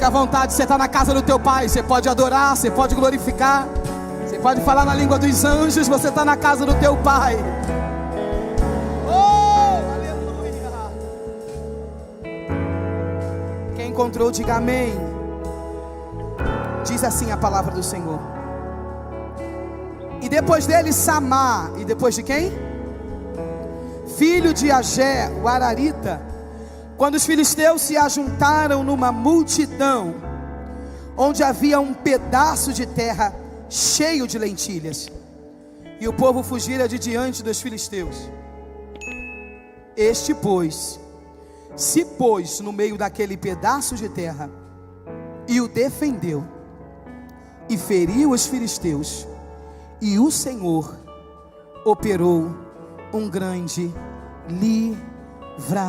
Fica à vontade, você está na casa do teu pai. Você pode adorar, você pode glorificar, você pode falar na língua dos anjos. Você está na casa do teu pai. Oh, aleluia. Quem encontrou, diga amém. Diz assim a palavra do Senhor. E depois dele Samá. E depois de quem? Filho de Agé, o Ararita. Quando os filisteus se ajuntaram numa multidão, onde havia um pedaço de terra cheio de lentilhas, e o povo fugira de diante dos filisteus. Este, pois, se pôs no meio daquele pedaço de terra, e o defendeu, e feriu os filisteus, e o Senhor operou um grande livramento.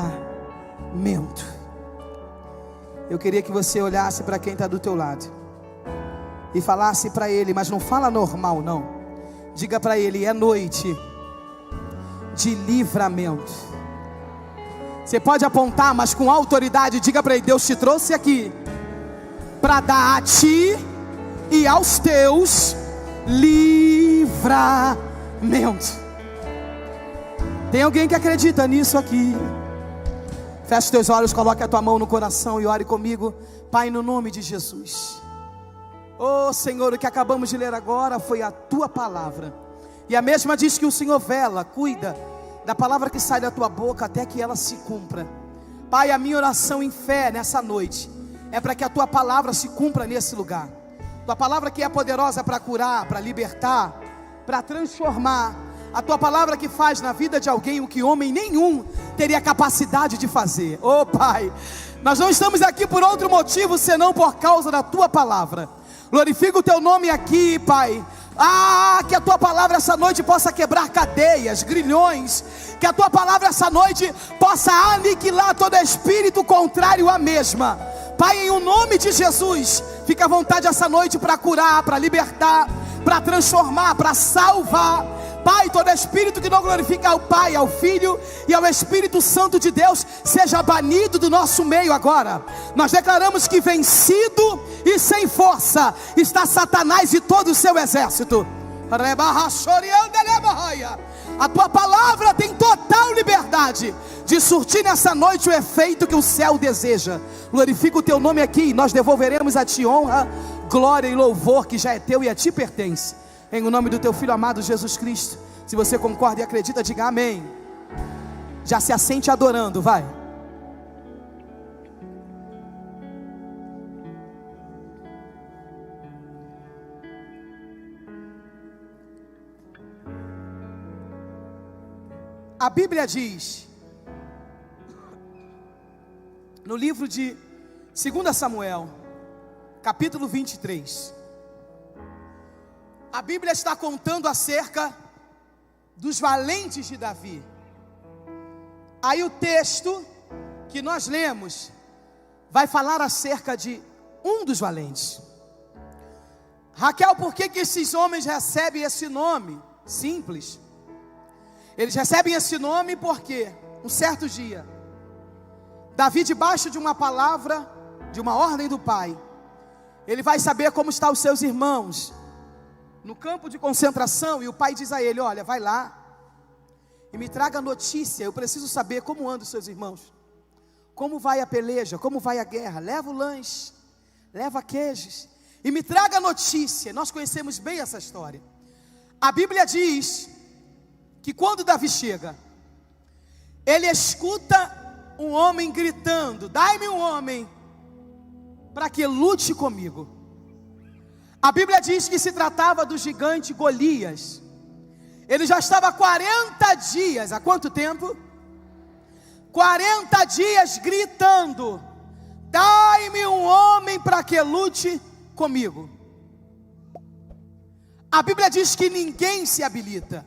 Eu queria que você olhasse para quem está do teu lado e falasse para ele, mas não fala normal não. Diga para ele, é noite de livramento. Você pode apontar, mas com autoridade. Diga para ele, Deus te trouxe aqui para dar a ti e aos teus livramento. Tem alguém que acredita nisso aqui? Feche teus olhos, coloque a tua mão no coração e ore comigo. Pai, no nome de Jesus. Oh Senhor, o que acabamos de ler agora foi a tua palavra. E a mesma diz que o Senhor vela, cuida da palavra que sai da tua boca até que ela se cumpra. Pai, a minha oração em fé nessa noite é para que a tua palavra se cumpra nesse lugar. Tua palavra que é poderosa para curar, para libertar, para transformar. A tua palavra que faz na vida de alguém o que homem nenhum teria capacidade de fazer. Oh Pai, nós não estamos aqui por outro motivo senão por causa da tua palavra. Glorifica o teu nome aqui, Pai. Que a tua palavra essa noite possa quebrar cadeias, grilhões. Que a tua palavra essa noite possa aniquilar todo espírito contrário à mesma. Pai, em o nome de Jesus, fica à vontade essa noite para curar, para libertar, para transformar, para salvar. Pai, todo espírito que não glorifica ao Pai, ao Filho e ao Espírito Santo de Deus, seja banido do nosso meio agora. Nós declaramos que vencido e sem força está Satanás e todo o seu exército. A tua palavra tem total liberdade de surtir nessa noite o efeito que o céu deseja. Glorifica o teu nome aqui e nós devolveremos a ti honra, glória e louvor que já é teu e a ti pertence. Em o nome do teu Filho amado Jesus Cristo. Se você concorda e acredita, diga amém. Já se assente adorando, vai. A Bíblia diz, no livro de 2 Samuel, capítulo 23, a Bíblia está contando acerca dos valentes de Davi. Aí o texto que nós lemos vai falar acerca de um dos valentes. Raquel, por que esses homens recebem esse nome? Simples. Eles recebem esse nome porque um certo dia Davi, debaixo de uma palavra, de uma ordem do pai, ele vai saber como estão os seus irmãos no campo de concentração, e o pai diz a ele, olha, vai lá e me traga notícia, eu preciso saber como andam os seus irmãos, como vai a peleja, como vai a guerra, leva o lanche, leva queijos, e me traga notícia. Nós conhecemos bem essa história. A Bíblia diz que quando Davi chega, ele escuta um homem gritando, dai-me um homem para que lute comigo. A Bíblia diz que se tratava do gigante Golias. Ele já estava 40 dias, há quanto tempo? 40 dias gritando, dai-me um homem para que lute comigo. A Bíblia diz que ninguém se habilita.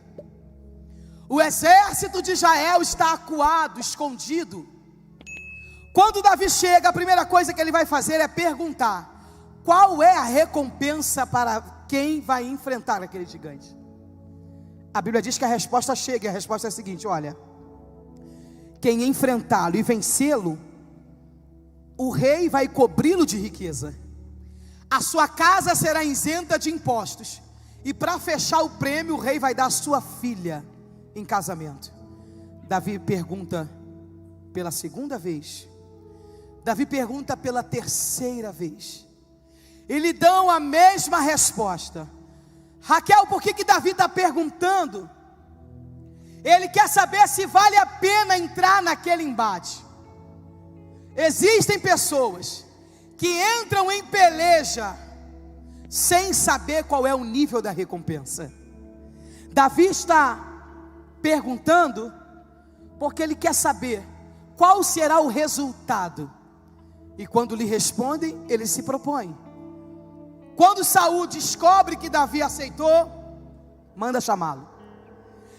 O exército de Israel está acuado, escondido. Quando Davi chega, a primeira coisa que ele vai fazer é perguntar, qual é a recompensa para quem vai enfrentar aquele gigante? A Bíblia diz que a resposta chega, e a resposta é a seguinte, olha, quem enfrentá-lo e vencê-lo, o rei vai cobri-lo de riqueza, a sua casa será isenta de impostos, e para fechar o prêmio, o rei vai dar a sua filha em casamento. Davi pergunta pela segunda vez, Davi pergunta pela terceira vez, e lhe dão a mesma resposta. Raquel, por que Davi está perguntando? Ele quer saber se vale a pena entrar naquele embate. Existem pessoas que entram em peleja sem saber qual é o nível da recompensa. Davi está perguntando porque ele quer saber qual será o resultado. E quando lhe respondem, ele se propõe. Quando Saul descobre que Davi aceitou, manda chamá-lo.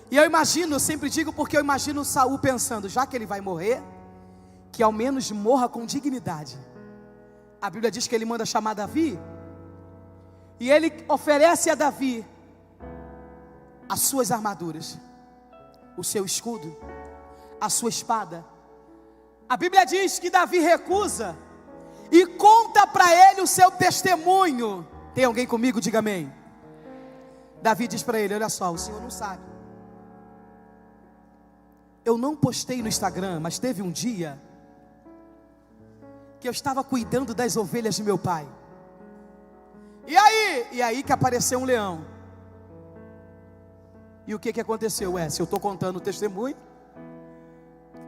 E eu imagino, eu sempre digo porque eu imagino Saul pensando, já que ele vai morrer, que ao menos morra com dignidade. A Bíblia diz que ele manda chamar Davi, e ele oferece a Davi as suas armaduras, o seu escudo, a sua espada. A Bíblia diz que Davi recusa e conta para ele o seu testemunho. Tem alguém comigo? Diga amém. Davi diz para ele, olha só, o senhor não sabe, eu não postei no Instagram, mas teve um dia que eu estava cuidando das ovelhas de meu pai. E aí que apareceu um leão. E o que aconteceu? Se eu estou contando o testemunho,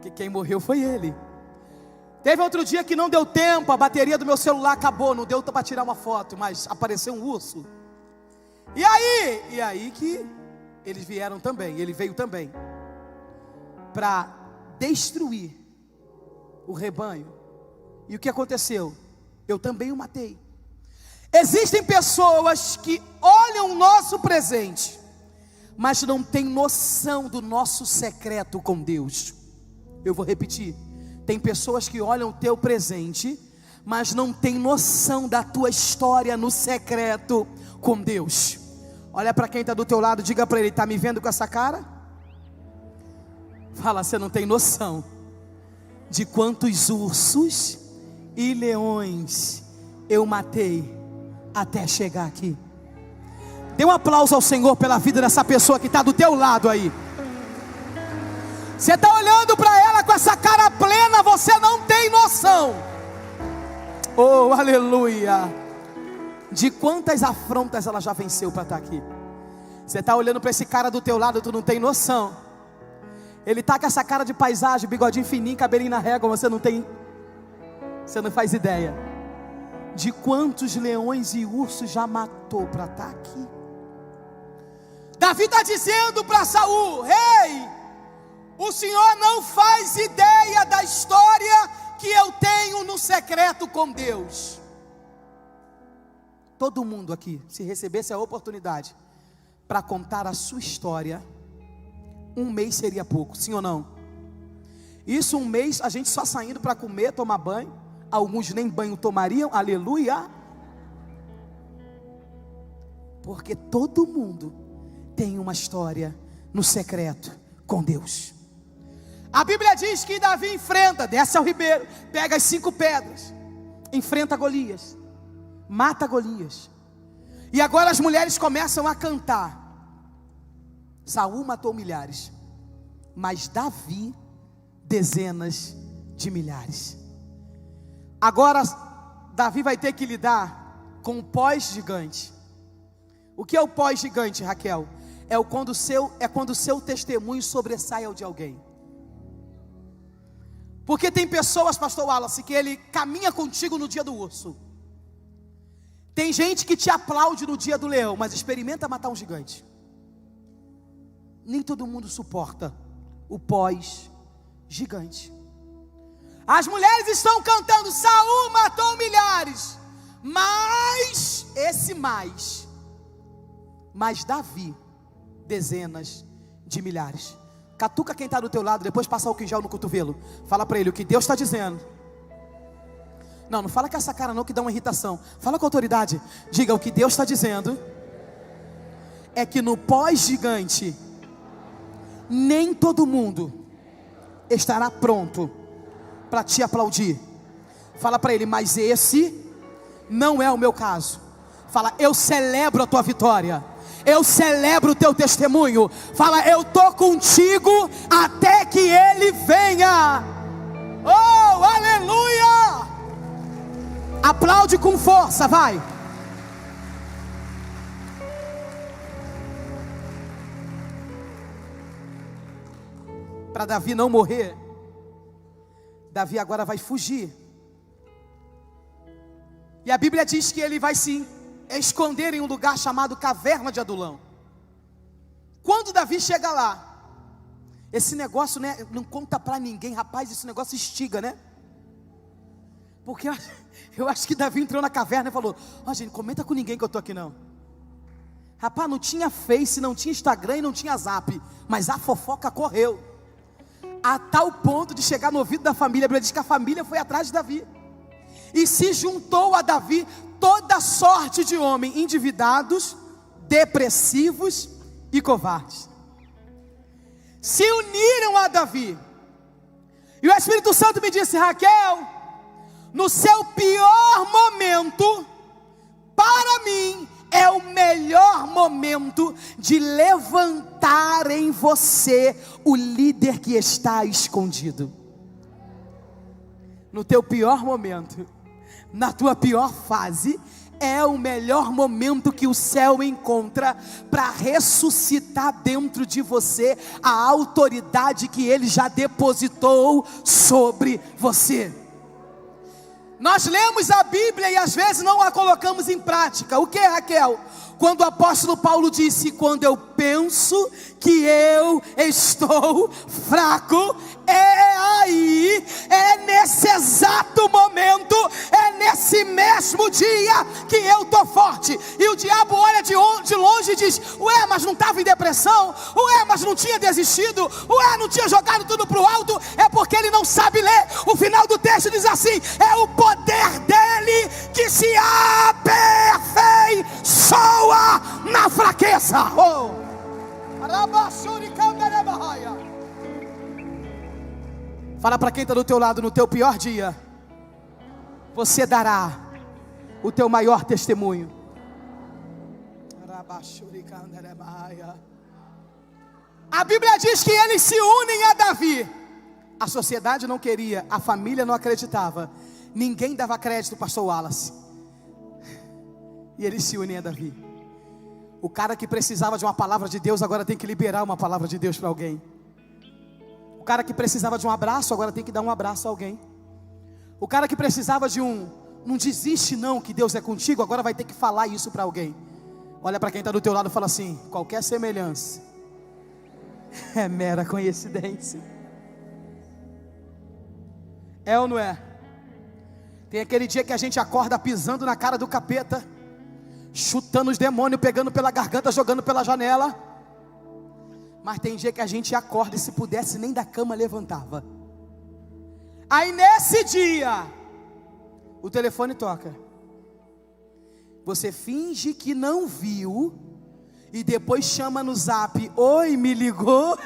que quem morreu foi ele. Teve outro dia que não deu tempo, a bateria do meu celular acabou, não deu para tirar uma foto, mas apareceu um urso. E aí que eles vieram também, ele veio também, para destruir o rebanho. E o que aconteceu? Eu também o matei. Existem pessoas que olham o nosso presente, mas não têm noção do nosso secreto com Deus. Eu vou repetir. Tem pessoas que olham o teu presente, mas não têm noção da tua história no secreto com Deus. Olha para quem está do teu lado, diga para ele, está me vendo com essa cara? Fala, você não tem noção de quantos ursos e leões eu matei até chegar aqui. Dê um aplauso ao Senhor pela vida dessa pessoa que está do teu lado aí. Você está olhando para ela com essa cara plena, você não tem noção, oh aleluia, de quantas afrontas ela já venceu para estar aqui. Você está olhando para esse cara do teu lado, tu não tem noção. Ele está com essa cara de paisagem, bigodinho fininho, cabelinho na régua, você não faz ideia de quantos leões e ursos já matou para estar aqui. Davi está dizendo para Saul, rei, o senhor não faz ideia da história que eu tenho no secreto com Deus. Todo mundo aqui, se recebesse a oportunidade para contar a sua história, um mês seria pouco, sim ou não? Isso, um mês, a gente só saindo para comer, tomar banho. Alguns nem banho tomariam, aleluia. Porque todo mundo tem uma história no secreto com Deus. A Bíblia diz que Davi enfrenta, desce ao ribeiro, pega as 5 pedras, enfrenta Golias, mata Golias. E agora as mulheres começam a cantar. Saul matou milhares, mas Davi dezenas de milhares. Agora Davi vai ter que lidar com o pós-gigante. O que é o pós-gigante, Raquel? É quando o seu testemunho sobressai ao de alguém. Porque tem pessoas, pastor Wallace, que ele caminha contigo no dia do urso. Tem gente que te aplaude no dia do leão, mas experimenta matar um gigante. Nem todo mundo suporta o pós-gigante. As mulheres estão cantando, Saul matou milhares, mas Davi, dezenas de milhares. Catuca quem está do teu lado, depois passa álcool em gel no cotovelo. Fala para ele o que Deus está dizendo. Não fala com essa cara não, que dá uma irritação. Fala com autoridade. Diga, o que Deus está dizendo é que no pós-gigante, nem todo mundo estará pronto para te aplaudir. Fala para ele, mas esse não é o meu caso. Fala, eu celebro a tua vitória. Eu celebro o teu testemunho. Fala, eu estou contigo até que ele venha. Oh, aleluia! Aplaude com força, vai. Para Davi não morrer, Davi agora vai fugir. E a Bíblia diz que ele vai se esconder em um lugar chamado Caverna de Adulão. Quando Davi chega lá, esse negócio, né, não conta para ninguém, rapaz, esse negócio instiga, né? Porque eu acho que Davi entrou na caverna e falou, ó, gente, comenta com ninguém que eu estou aqui não. Rapaz, não tinha Face, não tinha Instagram e não tinha Zap, mas a fofoca correu, a tal ponto de chegar no ouvido da família. A Bíblia diz que a família foi atrás de Davi, e se juntou a Davi toda sorte de homens endividados, depressivos e covardes. Se uniram a Davi, e o Espírito Santo me disse, Raquel, no seu pior momento, para mim, é o melhor momento de levantar em você o líder que está escondido. No teu pior momento, na tua pior fase, é o melhor momento que o céu encontra para ressuscitar dentro de você a autoridade que ele já depositou sobre você. Nós lemos a Bíblia e às vezes não a colocamos em prática. O que, Raquel? Quando o apóstolo Paulo disse, quando eu penso que eu estou fraco, é aí, é nesse exato momento, é nesse mesmo dia que eu estou forte. E o diabo olha de longe e diz, ué, mas não estava em depressão? Ué, mas não tinha desistido? Ué, não tinha jogado tudo para o alto? É porque ele não sabe ler. O final do texto diz assim, é o poder dele que se aperfeiçoa na fraqueza. Oh. Fala para quem está do teu lado, no teu pior dia, você dará o teu maior testemunho. A Bíblia diz que eles se unem a Davi. A sociedade não queria, a família não acreditava, ninguém dava crédito para o pastor Wallace. E eles se unem a Davi. O cara que precisava de uma palavra de Deus agora tem que liberar uma palavra de Deus para alguém. O cara que precisava de um abraço agora tem que dar um abraço a alguém. O cara que precisava de não desiste não, que Deus é contigo, agora vai ter que falar isso para alguém. Olha para quem está do teu lado e fala assim, qualquer semelhança é mera coincidência. É ou não é? Tem aquele dia que a gente acorda pisando na cara do capeta, chutando os demônios, pegando pela garganta, jogando pela janela. Mas tem dia que a gente acorda e se pudesse nem da cama levantava. Aí nesse dia, o telefone toca. Você finge que não viu e depois chama no zap, oi, me ligou?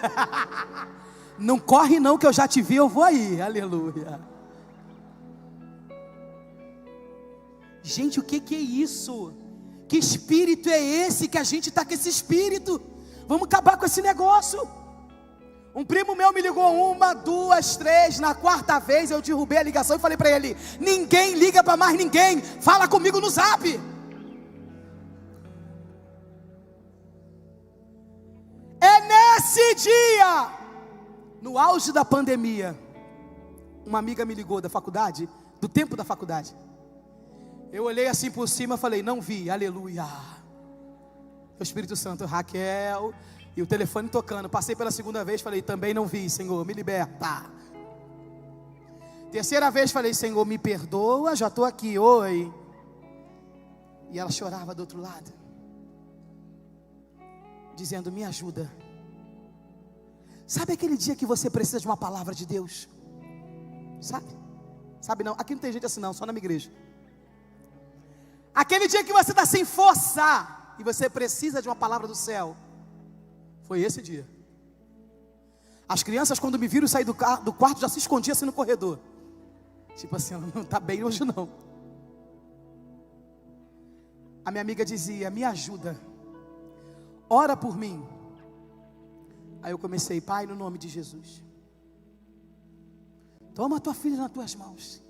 Não corre não que eu já te vi, eu vou aí, aleluia. Gente, o que é isso? Que espírito é esse que a gente está com esse espírito? Vamos acabar com esse negócio. Um primo meu me ligou 1, 2, 3, na quarta vez eu derrubei a ligação e falei para ele, ninguém liga para mais ninguém, fala comigo no zap. É nesse dia, no auge da pandemia, uma amiga me ligou da faculdade, do tempo da faculdade. Eu olhei assim por cima e falei, não vi, aleluia. O Espírito Santo, Raquel, e o telefone tocando. Passei pela segunda vez, falei, também não vi, Senhor, me liberta. Terceira vez, falei, Senhor, me perdoa, já estou aqui, oi. E ela chorava do outro lado, dizendo, me ajuda. Sabe aquele dia que você precisa de uma palavra de Deus? Sabe? Sabe não, aqui não tem gente assim não, só na minha igreja. Aquele dia que você está sem força e você precisa de uma palavra do céu. Foi esse dia. As crianças quando me viram sair do quarto já se escondiam assim no corredor. Tipo assim, ela não está bem hoje não. A minha amiga dizia: me ajuda, ora por mim. Aí eu comecei: Pai, no nome de Jesus, toma a tua filha nas tuas mãos,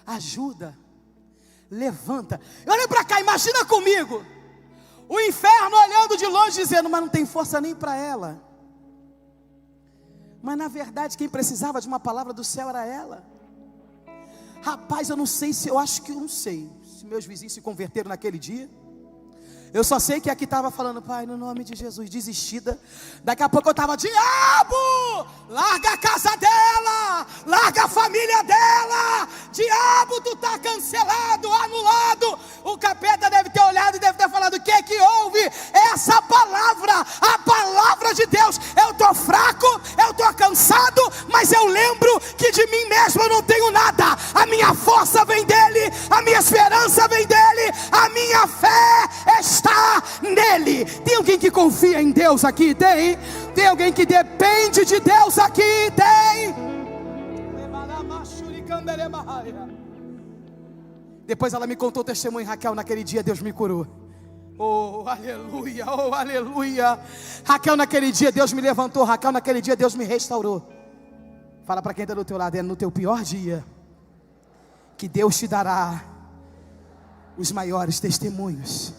ajuda, levanta. Olha para cá, imagina comigo, o inferno olhando de longe dizendo: mas não tem força nem para ela. Mas na verdade quem precisava de uma palavra do céu era ela. Rapaz, eu não sei se, eu acho que eu não sei se meus vizinhos se converteram naquele dia. Eu só sei que aqui estava falando: Pai, no nome de Jesus, desistida. Daqui a pouco eu estava: diabo, larga a casa dela, larga a família dela. Diabo, tu está cancelado, anulado. O capeta deve ter olhado e deve ter falado: o que é que houve? Essa palavra, a palavra de Deus. Eu estou fraco, eu estou cansado, mas eu lembro que de mim mesmo eu não tenho nada. A minha força vem dele, a minha esperança vem dele, a minha fé está nele. Tem alguém que confia em Deus aqui? Tem. Tem alguém que depende de Deus aqui? Tem. Depois ela me contou o testemunho: Raquel, naquele dia Deus me curou. Oh, aleluia, oh, aleluia. Raquel, naquele dia Deus me levantou. Raquel, naquele dia Deus me restaurou. Fala para quem está do teu lado: é no teu pior dia que Deus te dará os maiores testemunhos.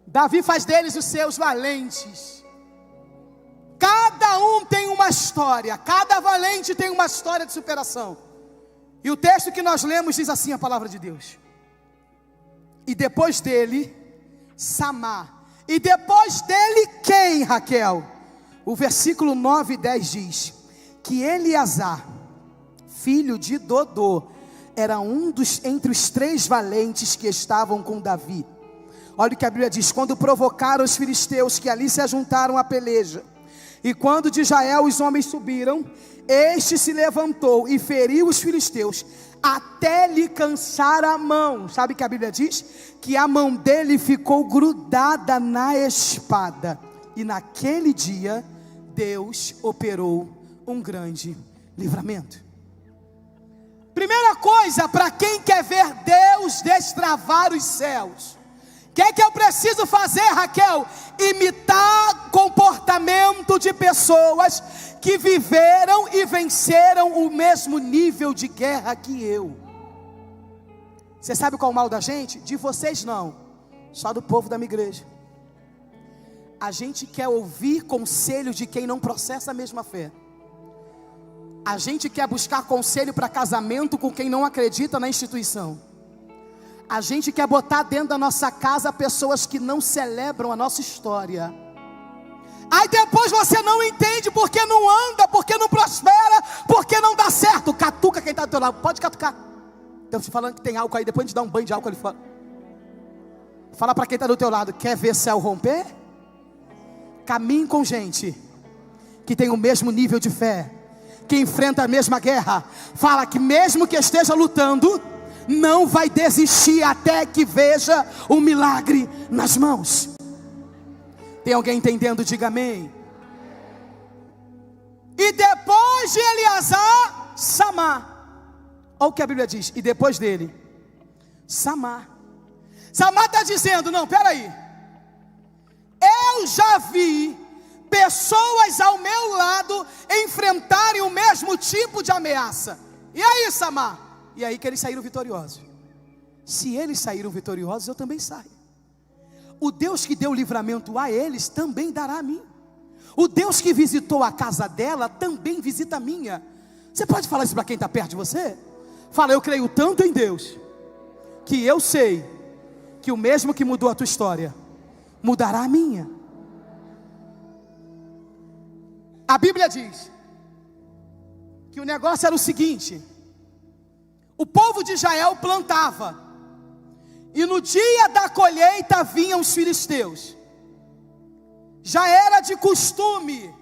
Davi faz deles os seus valentes. Cada um tem uma história, cada valente tem uma história de superação. E o texto que nós lemos diz assim, a palavra de Deus: e depois dele, Samá. E depois dele quem, Raquel? O versículo 9 e 10 diz que Eleazar, filho de Dodô, era um dos entre os 3 valentes que estavam com Davi. Olha o que a Bíblia diz: quando provocaram os filisteus que ali se ajuntaram à peleja, e quando de Israel os homens subiram, este se levantou e feriu os filisteus, até lhe cansar a mão. Sabe o que a Bíblia diz? Que a mão dele ficou grudada na espada. E naquele dia, Deus operou um grande livramento. Primeira coisa, para quem quer ver Deus destravar os céus, o que é que eu preciso fazer, Raquel? Imitar comportamento de pessoas que viveram e venceram o mesmo nível de guerra que eu. Você sabe qual é o mal da gente? De vocês não, só do povo da minha igreja. A gente quer ouvir conselho de quem não processa a mesma fé. A gente quer buscar conselho para casamento com quem não acredita na instituição. A gente quer botar dentro da nossa casa pessoas que não celebram a nossa história. Aí depois você não entende porque não anda, porque não prospera, porque não dá certo. Catuca quem está do teu lado, pode catucar. Estão te falando que tem álcool aí, depois a gente dá um banho de álcool ali fora. Fala para quem está do teu lado: quer ver céu romper? Caminhe com gente que tem o mesmo nível de fé, que enfrenta a mesma guerra. Fala que mesmo que esteja lutando, não vai desistir até que veja o milagre nas mãos. Tem alguém entendendo? Diga amém. E depois de Eleazar, Samá. Olha o que a Bíblia diz: e depois dele, Samá. Samá está dizendo: não, peraí, eu já vi pessoas ao meu lado enfrentarem o mesmo tipo de ameaça. E aí, Samá? E aí que eles saíram vitoriosos. Se eles saíram vitoriosos, eu também saio. O Deus que deu livramento a eles também dará a mim. O Deus que visitou a casa dela também visita a minha. Você pode falar isso para quem está perto de você? Fala: eu creio tanto em Deus, que eu sei que o mesmo que mudou a tua história, mudará a minha. A Bíblia diz que o negócio era o seguinte: o povo de Israel plantava, e no dia da colheita vinham os filisteus. Já era de costume.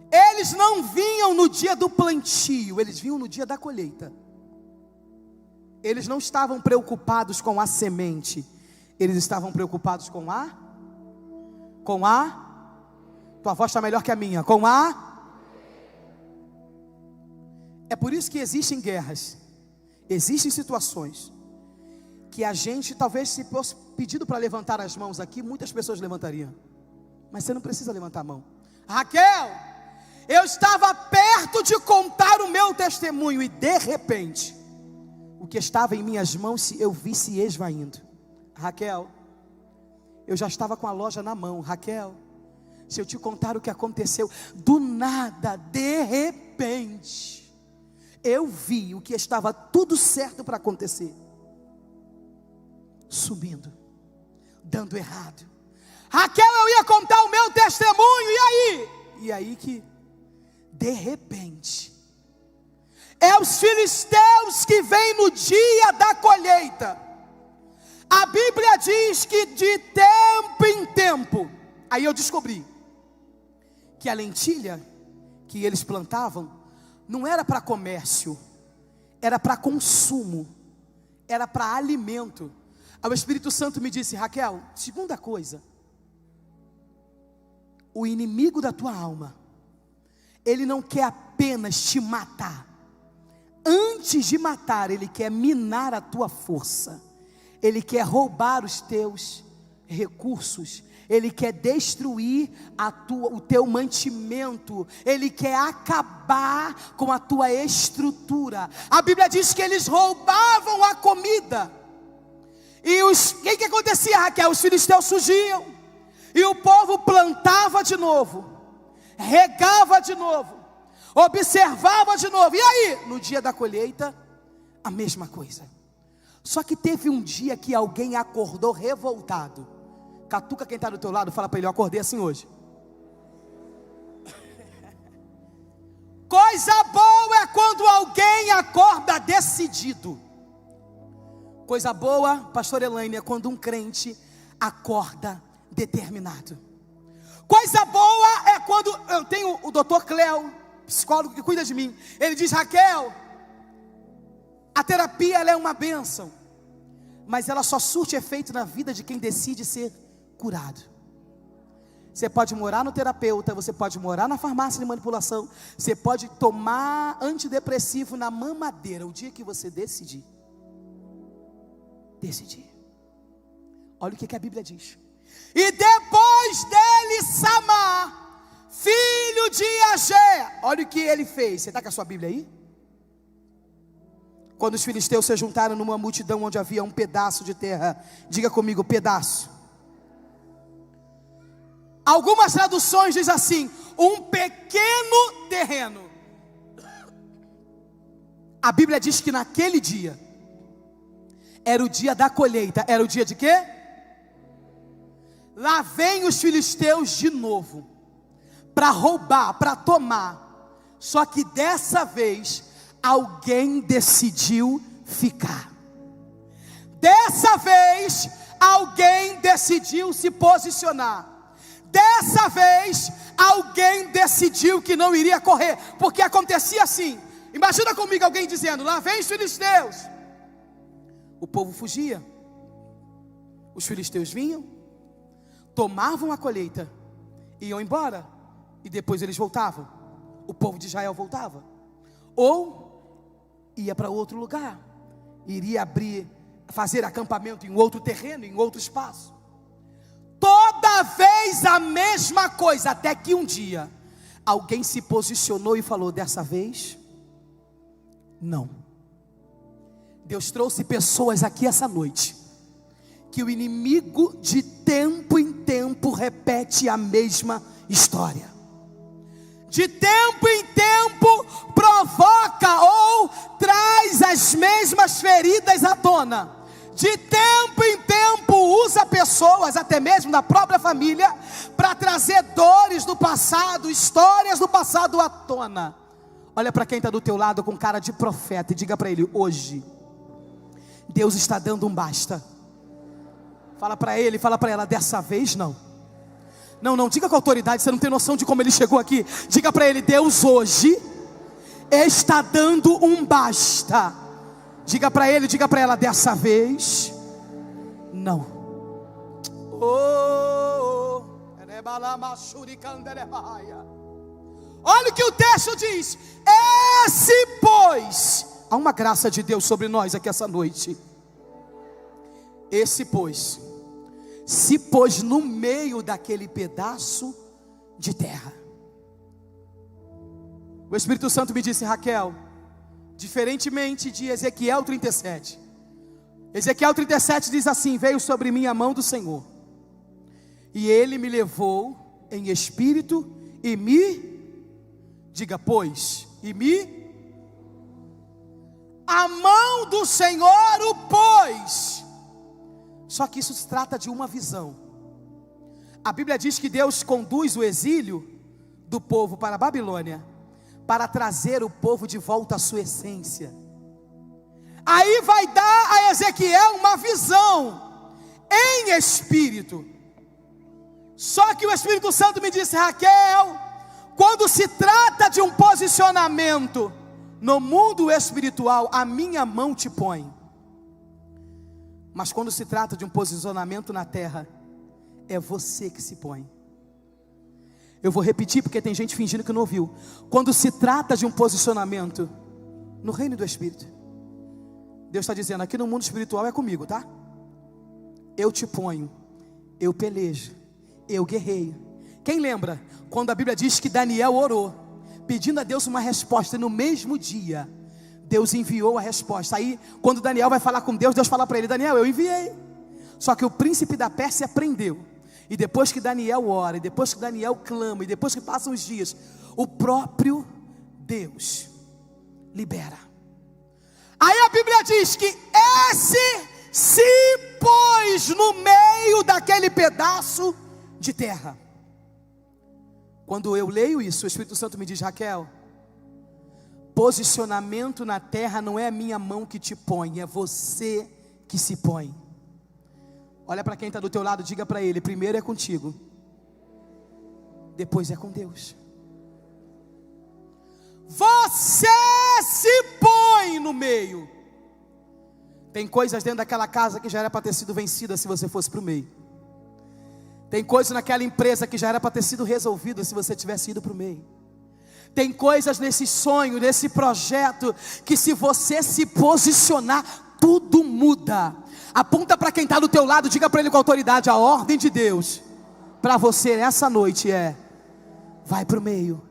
Eles não vinham no dia do plantio, eles vinham no dia da colheita. Eles não estavam preocupados com a semente, eles estavam preocupados com a tua voz está melhor que a minha. É por isso que existem guerras, existem situações que a gente, talvez se fosse pedido para levantar as mãos aqui, muitas pessoas levantariam, mas você não precisa levantar a mão. Raquel, eu estava perto de contar o meu testemunho e de repente, o que estava em minhas mãos eu vi se esvaindo. Raquel, eu já estava com a loja na mão. Raquel, se eu te contar o que aconteceu, do nada, de repente, eu vi o que estava tudo certo para acontecer, subindo, dando errado. Raquel, eu ia contar o meu testemunho, e aí? E aí que, de repente, é os filisteus que vêm no dia da colheita. A Bíblia diz que de tempo em tempo, aí eu descobri que a lentilha que eles plantavam não era para comércio, era para consumo, era para alimento. Aí o Espírito Santo me disse: Raquel, segunda coisa, o inimigo da tua alma, ele não quer apenas te matar. Antes de matar, ele quer minar a tua força, ele quer roubar os teus recursos, ele quer destruir o teu mantimento, ele quer acabar com a tua estrutura. A Bíblia diz que eles roubavam a comida. E o que acontecia, Raquel? Os filisteus surgiam, e o povo plantava de novo, regava de novo, observava de novo. E aí, no dia da colheita, a mesma coisa. Só que teve um dia que alguém acordou revoltado. Catuca quem está do teu lado, fala para ele: eu acordei assim hoje. Coisa boa é quando alguém acorda decidido. Coisa boa, pastor Elaine, é quando um crente acorda determinado. Coisa boa é quando eu tenho o doutor Cléo, psicólogo que cuida de mim. Ele diz: Raquel, a terapia ela é uma bênção, mas ela só surte efeito na vida de quem decide ser curado. Você pode morar no terapeuta, você pode morar na farmácia de manipulação, você pode tomar antidepressivo na mamadeira. O dia que você decidir, olha o que a Bíblia diz. E depois dele, Samar, filho de Agé, olha o que ele fez. Você está com a sua Bíblia aí? Quando os filisteus se juntaram numa multidão onde havia um pedaço de terra, diga comigo, pedaço. Algumas traduções dizem assim: um pequeno terreno. A Bíblia diz que naquele dia era o dia da colheita. Era o dia de quê? Lá vem os filisteus de novo para roubar, para tomar. Só que dessa vez alguém decidiu ficar. Dessa vez alguém decidiu se posicionar. Dessa vez alguém decidiu que não iria correr, porque acontecia assim. Imagina comigo alguém dizendo: lá vem os filisteus. O povo fugia, os filisteus vinham, tomavam a colheita, iam embora, e depois eles voltavam. O povo de Israel voltava, ou ia para outro lugar, iria fazer acampamento em outro terreno, em outro espaço. Toda vez a mesma coisa, até que um dia alguém se posicionou e falou: dessa vez não. Deus trouxe pessoas aqui essa noite, que o inimigo de tempo em tempo repete a mesma história. De tempo em tempo provoca ou traz as mesmas feridas à tona. De tempo em tempo usa pessoas, até mesmo da própria família, para trazer dores do passado, histórias do passado à tona. Olha para quem está do teu lado com cara de profeta e diga para ele: hoje Deus está dando um basta. Fala para ele, fala para ela: dessa vez não. Não, diga com autoridade, você não tem noção de como ele chegou aqui. Diga para ele: Deus hoje está dando um basta. Diga para ele, diga para ela: dessa vez não. Olha o que o texto diz. Esse pois, há uma graça de Deus sobre nós aqui essa noite. Esse pois se pôs no meio daquele pedaço de terra. O Espírito Santo me disse: Raquel, diferentemente de Ezequiel 37, Ezequiel 37 diz assim: veio sobre mim a mão do Senhor, e Ele me levou em espírito e me, diga pois, e me, a mão do Senhor o pôs. Só que isso se trata de uma visão. A Bíblia diz que Deus conduz o exílio do povo para a Babilônia, para trazer o povo de volta à sua essência. Aí vai dar a Ezequiel uma visão em espírito. Só que o Espírito Santo me disse: Raquel, quando se trata de um posicionamento no mundo espiritual, a minha mão te põe. Mas quando se trata de um posicionamento na terra, é você que se põe. Eu vou repetir porque tem gente fingindo que não ouviu. Quando se trata de um posicionamento no reino do Espírito, Deus está dizendo: aqui no mundo espiritual é comigo, tá? Eu te ponho, eu pelejo, eu guerreio. Quem lembra quando a Bíblia diz que Daniel orou, pedindo a Deus uma resposta, e no mesmo dia Deus enviou a resposta. Aí quando Daniel vai falar com Deus, Deus fala para ele: Daniel, eu enviei. Só que o príncipe da Pérsia prendeu. E depois que Daniel ora, e depois que Daniel clama, e depois que passam os dias, o próprio Deus libera. Aí a Bíblia diz que esse se pôs no meio daquele pedaço de terra. Quando eu leio isso, o Espírito Santo me diz: Raquel, posicionamento na terra não é a minha mão que te põe, é você que se põe. Olha para quem está do teu lado, diga para ele: primeiro é contigo, depois é com Deus. Você se põe no meio. Tem coisas dentro daquela casa que já era para ter sido vencida se você fosse para o meio. Tem coisas naquela empresa que já era para ter sido resolvida se você tivesse ido para o meio. Tem coisas nesse sonho, nesse projeto, que se você se posicionar, tudo muda. Aponta para quem está do teu lado, diga para ele com autoridade: a ordem de Deus para você essa noite é: vai para o meio.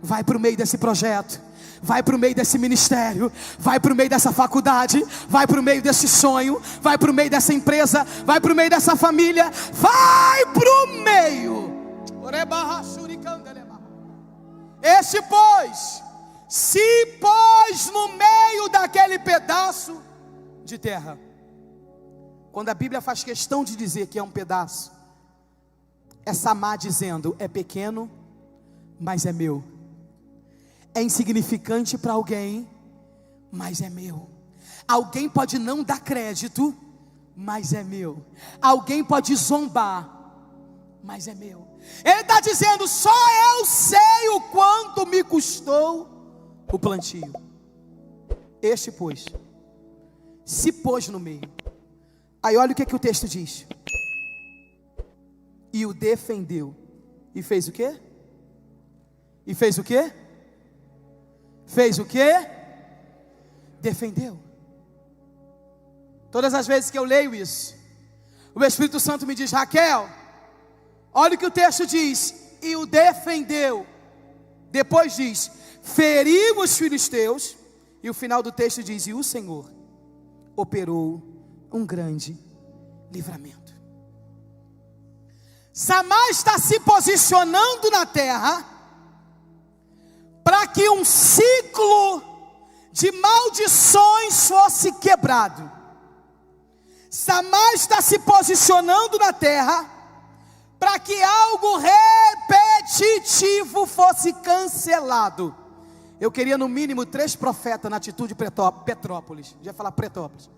Vai para o meio desse projeto, vai para o meio desse ministério, vai para o meio dessa faculdade, vai para o meio desse sonho, vai para o meio dessa empresa, vai para o meio dessa família, vai para o meio. Este pois se pôs no meio daquele pedaço de terra. Quando a Bíblia faz questão de dizer que é um pedaço, é Samá dizendo: é pequeno, mas é meu. É insignificante para alguém, mas é meu. Alguém pode não dar crédito, mas é meu. Alguém pode zombar, mas é meu. Ele está dizendo: só eu sei o quanto me custou o plantio. Este pois se pôs no meio. Aí olha o que o texto diz: e o defendeu. E fez o quê? E fez o quê? Fez o quê? Defendeu. Todas as vezes que eu leio isso, o Espírito Santo me diz: Raquel, olha o que o texto diz: e o defendeu. Depois diz: feriu os filisteus. E o final do texto diz: e o Senhor operou um grande livramento. Samá está se posicionando na terra para que um ciclo de maldições fosse quebrado. Samá está se posicionando na terra para que algo repetitivo fosse cancelado. Eu queria no mínimo 3 profetas na atitude Petrópolis. Já ia falar Pretópolis.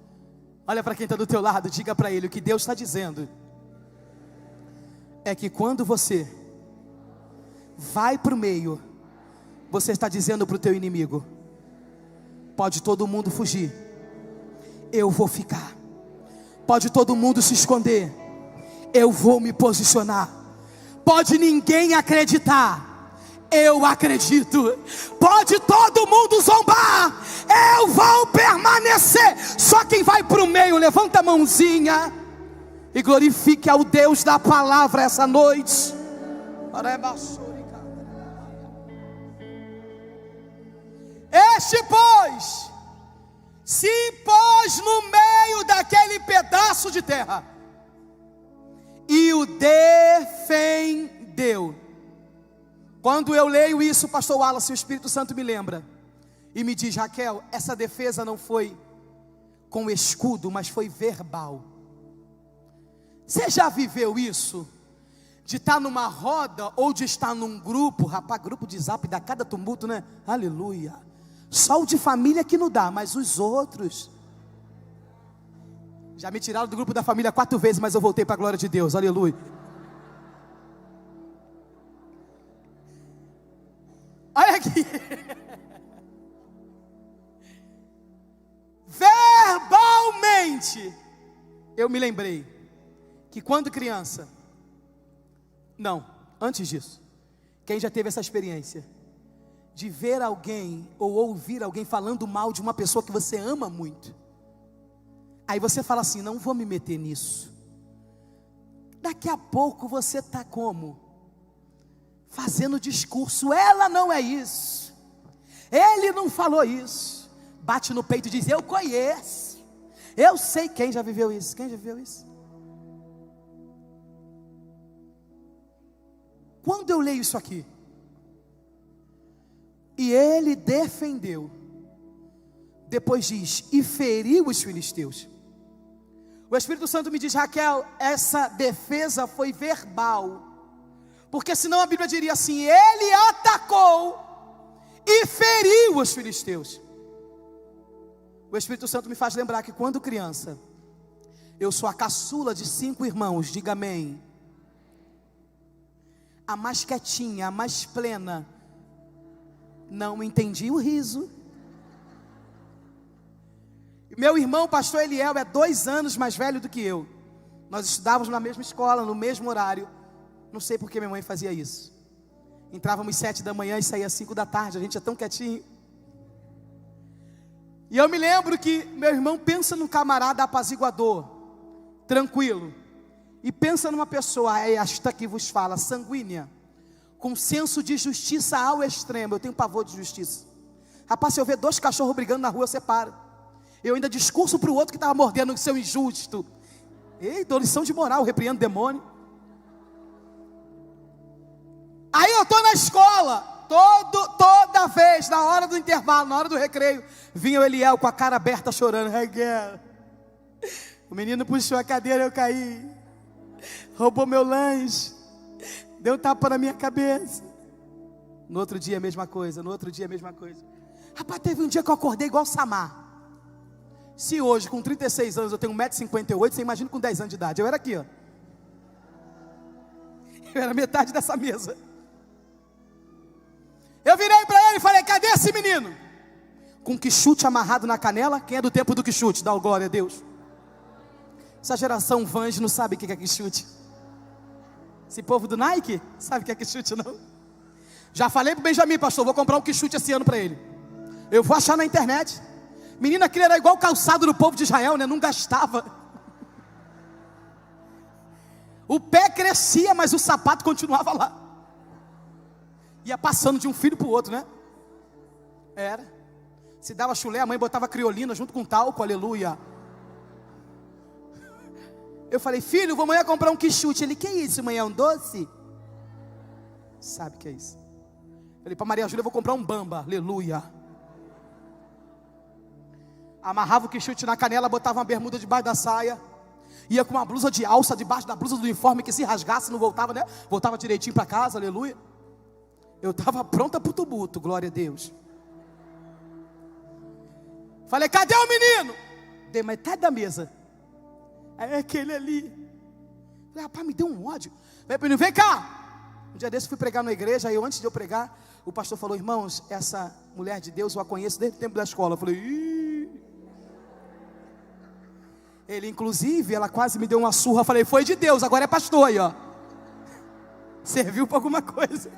Olha para quem está do teu lado, diga para ele: o que Deus está dizendo é que quando você vai para o meio, você está dizendo para o teu inimigo: pode todo mundo fugir, eu vou ficar. Pode todo mundo se esconder, eu vou me posicionar. Pode ninguém acreditar, Eu acredito. Pode todo mundo zombar, eu vou permanecer. Só quem vai para o meio, levanta a mãozinha e glorifique ao Deus da palavra essa noite. Este, pois, se pôs no meio daquele pedaço de terra e o defendeu. Quando eu leio isso, pastor Wallace, o Espírito Santo me lembra e me diz: Raquel, essa defesa não foi com escudo, mas foi verbal. Você já viveu isso? De estar numa roda ou de estar num grupo? Rapaz, grupo de zap dá cada tumulto, né? Aleluia. Só o de família que não dá, mas os outros. Já me tiraram do grupo da família 4 vezes, mas eu voltei para a glória de Deus, aleluia. Olha aqui. Verbalmente, eu me lembrei que quando criança, não, antes disso, quem já teve essa experiência de ver alguém ou ouvir alguém falando mal de uma pessoa que você ama muito, aí você fala assim: não vou me meter nisso. Daqui a pouco você está como? Fazendo discurso. Ela não é isso, ele não falou isso. Bate no peito e diz: eu conheço, eu sei. Quem já viveu isso? Quem já viveu isso? Quando eu leio isso aqui, e ele defendeu, depois diz: e feriu os filisteus. O Espírito Santo me diz: Raquel, essa defesa foi verbal, porque senão a Bíblia diria assim: ele atacou e feriu os filisteus. O Espírito Santo me faz lembrar que quando criança, eu sou a caçula de 5 irmãos, diga amém. A mais quietinha, a mais plena. Não entendi o riso. Meu irmão, pastor Eliel, é 2 anos mais velho do que eu. Nós estudávamos na mesma escola, no mesmo horário. Não sei por que minha mãe fazia isso. Entrávamos 7 da manhã e saía 5 da tarde. A gente é tão quietinho. E eu me lembro que meu irmão pensa num camarada apaziguador, tranquilo, e pensa numa pessoa, esta que vos fala, sanguínea, com senso de justiça ao extremo. Eu tenho pavor de justiça. Rapaz, se eu ver 2 cachorros brigando na rua, eu separo. Eu ainda discurso para o outro que estava mordendo o seu injusto. Ei, dou lição de moral, repreendo demônio. Aí eu estou na escola, toda vez, na hora do intervalo, na hora do recreio, vinha o Eliel com a cara aberta chorando. Raquel, o menino puxou a cadeira, eu caí, roubou meu lanche, deu um tapa na minha cabeça. No outro dia a mesma coisa, no outro dia a mesma coisa. Rapaz, teve um dia que eu acordei igual Samar. Se hoje com 36 anos eu tenho 1,58 m, você imagina com 10 anos de idade. Eu era aqui, ó. Eu era metade dessa mesa. Eu virei para ele e falei: cadê esse menino? Com quichute amarrado na canela. Quem é do tempo do quichute? Dá o glória a Deus. Essa geração Vans não sabe o que é quichute. Esse povo do Nike sabe o que é quichute, não? Já falei pro Benjamin: pastor, vou comprar um quichute esse ano para ele. Eu vou achar na internet. Menina, aquele era igual o calçado do povo de Israel, né? Não gastava. O pé crescia, mas o sapato continuava lá. Ia passando de um filho para o outro, né? Era. Se dava chulé, a mãe botava criolina junto com talco, aleluia. Eu falei: filho, vou amanhã comprar um quichute. Ele: que é isso, mãe? É um doce? Sabe o que é isso? Falei: para Maria Júlia eu vou comprar um bamba, aleluia. Amarrava o quichute na canela, botava uma bermuda debaixo da saia, ia com uma blusa de alça debaixo da blusa do uniforme, que se rasgasse não voltava, né? Voltava direitinho para casa, aleluia. Eu estava pronta para o tumulto, glória a Deus. Falei: cadê o menino? Dei metade da mesa. É aquele ali. Falei: rapaz, me deu um ódio. Falei: menino, vem cá. Um dia desse eu fui pregar na igreja. Aí antes de eu pregar, o pastor falou: irmãos, essa mulher de Deus eu a conheço desde o tempo da escola. Eu falei: ih. Ele, inclusive, ela quase me deu uma surra. Eu falei: foi de Deus, agora é pastor aí, ó. Serviu para alguma coisa.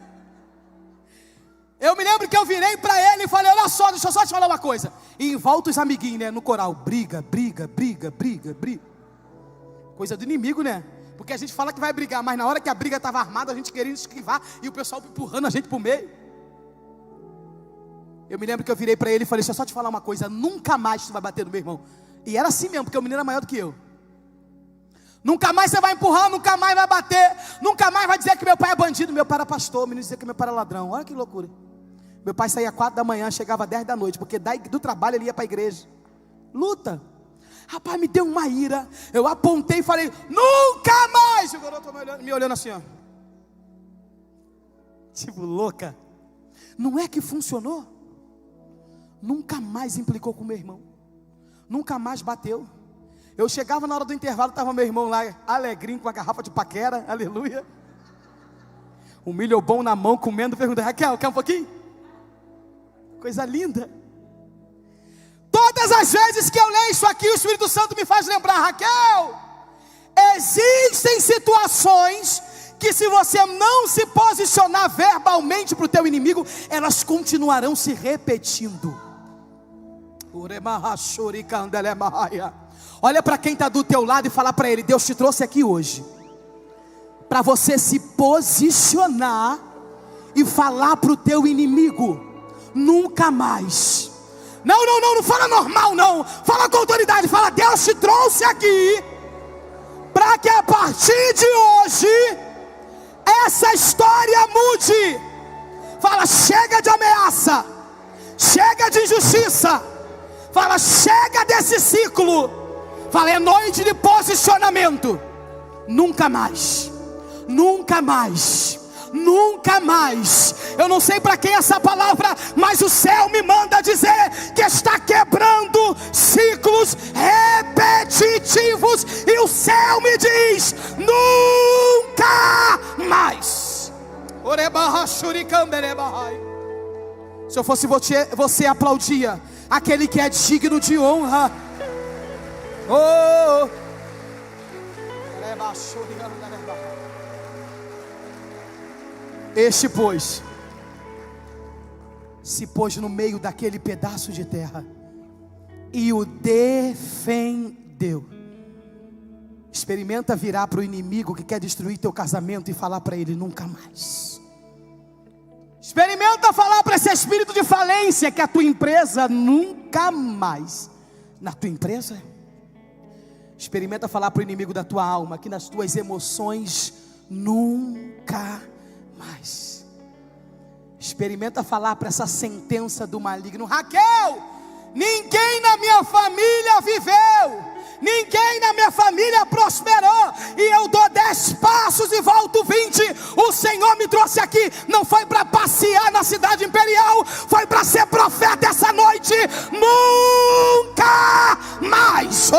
Eu me lembro que eu virei para ele e falei: olha só, deixa eu só te falar uma coisa. E em volta os amiguinhos, né, no coral: briga, briga, briga, briga, briga. Coisa do inimigo, né? Porque a gente fala que vai brigar, mas na hora que a briga estava armada, a gente queria esquivar e o pessoal empurrando a gente pro meio. Eu me lembro que eu virei para ele e falei: deixa eu só te falar uma coisa, nunca mais tu vai bater no meu irmão. E era assim mesmo, porque o menino era maior do que eu. Nunca mais você vai empurrar, nunca mais vai bater, nunca mais vai dizer que meu pai é bandido. Meu pai era pastor, o menino dizia que meu pai era ladrão. Olha que loucura. Meu pai saía 4 da manhã, chegava 10 da noite, porque do trabalho ele ia para a igreja. Luta. Rapaz, me deu uma ira. Eu apontei e falei: nunca mais. E o garoto me olhando assim, ó, tipo louca. Não é que funcionou? Nunca mais implicou com meu irmão, nunca mais bateu. Eu chegava na hora do intervalo, estava meu irmão lá, alegrinho, com a garrafa de paquera, aleluia, um milho bom na mão, comendo, perguntando: Raquel, quer um pouquinho? Coisa linda. Todas as vezes que eu leio isso aqui, o Espírito Santo me faz lembrar: Raquel, existem situações que, se você não se posicionar verbalmente para o teu inimigo, elas continuarão se repetindo. Olha para quem está do teu lado e fala para ele: Deus te trouxe aqui hoje para você se posicionar e falar para o teu inimigo: nunca mais. Não fala normal não, fala com autoridade, fala: Deus te trouxe aqui para que a partir de hoje essa história mude. Fala: chega de ameaça, chega de injustiça, fala: chega desse ciclo. Fala: é noite de posicionamento. Nunca mais, nunca mais, nunca mais. Eu não sei para quem essa palavra, mas o céu me manda dizer que está quebrando ciclos repetitivos. E o céu me diz: nunca mais. Se eu fosse você aplaudia aquele que é digno de honra. Oh, este, pois, se pôs no meio daquele pedaço de terra e o defendeu. Experimenta virar para o inimigo que quer destruir teu casamento e falar para ele: nunca mais. Experimenta falar para esse espírito de falência que a tua empresa nunca mais. Na tua empresa? Experimenta falar para o inimigo da tua alma que nas tuas emoções nunca mais. Experimenta falar para essa sentença do maligno: Raquel, ninguém na minha família viveu, ninguém na minha família prosperou, e eu dou 10 passos e volto 20. O Senhor me trouxe aqui, não foi para passear na cidade imperial, foi para ser profeta essa noite. Nunca mais.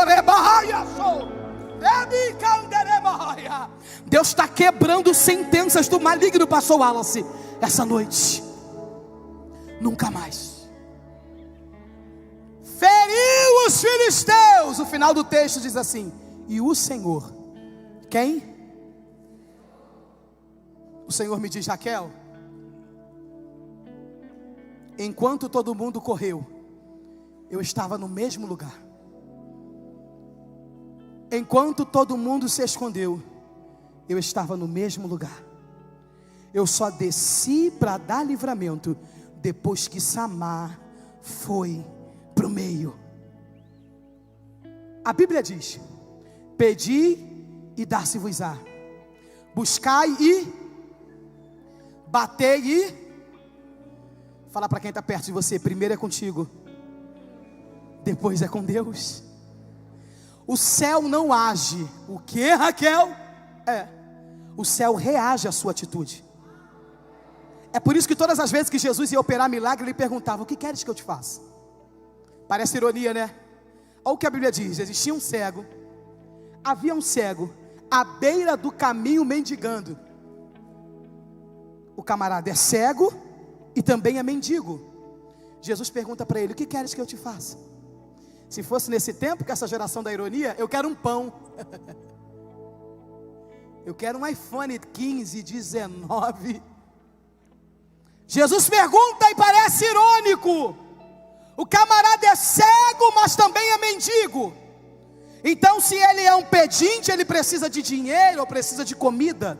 Deus está quebrando sentenças do maligno, pastor Wallace, essa noite. Nunca mais. Feriu os filisteus. O final do texto diz assim: e o Senhor, quem? O Senhor me diz: Raquel, enquanto todo mundo correu, eu estava no mesmo lugar. Enquanto todo mundo se escondeu, eu estava no mesmo lugar. Eu só desci para dar livramento depois que Samar foi para o meio. A Bíblia diz: pedi e dar-se-vos-á, buscai e batei e... Fala para quem está perto de você: primeiro é contigo, depois é com Deus. O céu não age. O que, Raquel? O céu reage à sua atitude. É por isso que todas as vezes que Jesus ia operar milagre, ele perguntava: o que queres que eu te faça? Parece ironia, né? Olha o que a Bíblia diz: existia um cego, havia um cego à beira do caminho mendigando. O camarada é cego e também é mendigo. Jesus pergunta para ele: o que queres que eu te faça? Se fosse nesse tempo, com essa geração da ironia, eu quero um pão. Eu quero um iPhone 15, 19. Jesus pergunta e parece irônico. O camarada é cego, mas também é mendigo. Então, se ele é um pedinte, ele precisa de dinheiro ou precisa de comida.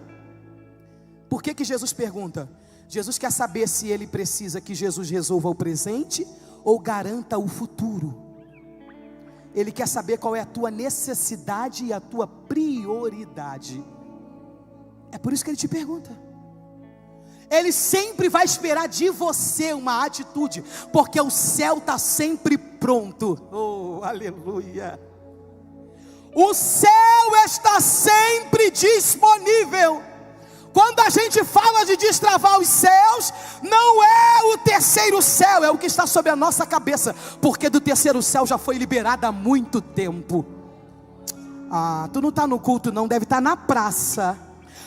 Por que Jesus pergunta? Jesus quer saber se ele precisa que Jesus resolva o presente ou garanta o futuro. Ele quer saber qual é a tua necessidade e a tua prioridade. É por isso que ele te pergunta. Ele sempre vai esperar de você uma atitude, porque o céu está sempre pronto. Oh, aleluia! O céu está sempre disponível. Quando a gente fala de destravar os céus, não é o terceiro céu, é o que está sobre a nossa cabeça, porque do terceiro céu já foi liberado há muito tempo. Ah, tu não está no culto não, deve estar na praça.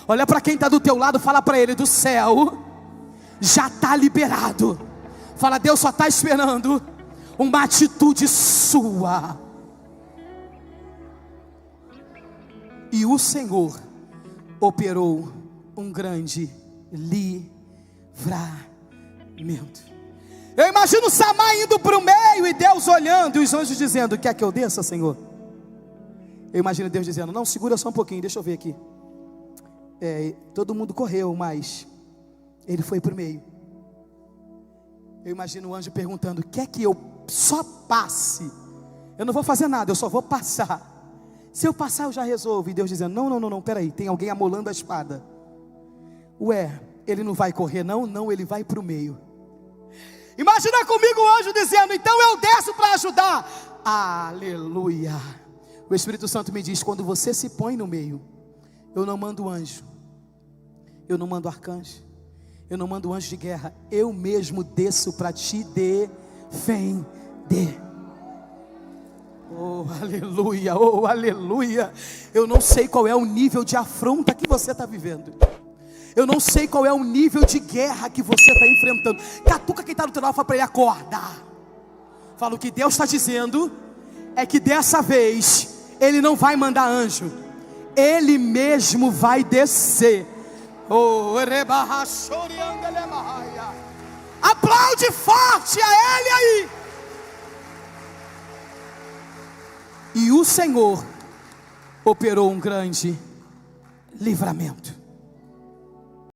Olha para quem está do teu lado, fala para ele: do céu já está liberado. Fala: Deus só está esperando uma atitude sua. E o Senhor operou um grande livramento. Eu imagino Samar indo para o meio e Deus olhando, e os anjos dizendo: quer que eu desça, Senhor? Eu imagino Deus dizendo: não, segura só um pouquinho, deixa eu ver aqui. Todo mundo correu, mas ele foi para o meio. Eu imagino o anjo perguntando: quer que eu só passe? Eu não vou fazer nada, eu só vou passar. Se eu passar eu já resolvo. E Deus dizendo: não, peraí, tem alguém amolando a espada. Ué, ele não vai correr não, ele vai para o meio. Imagina comigo o anjo dizendo: então eu desço para ajudar. Aleluia. O Espírito Santo me diz: quando você se põe no meio, eu não mando anjo, eu não mando arcanjo, eu não mando anjo de guerra, eu mesmo desço para te defender. Oh, aleluia, oh, aleluia. Eu não sei qual é o nível de afronta que você está vivendo. Eu não sei qual é o nível de guerra que você está enfrentando. Catuca quem está no teu lado, fala para ele: acordar. Fala: o que Deus está dizendo é que dessa vez Ele não vai mandar anjo, Ele mesmo vai descer. Oh, aplaude forte a Ele aí. E o Senhor operou um grande livramento.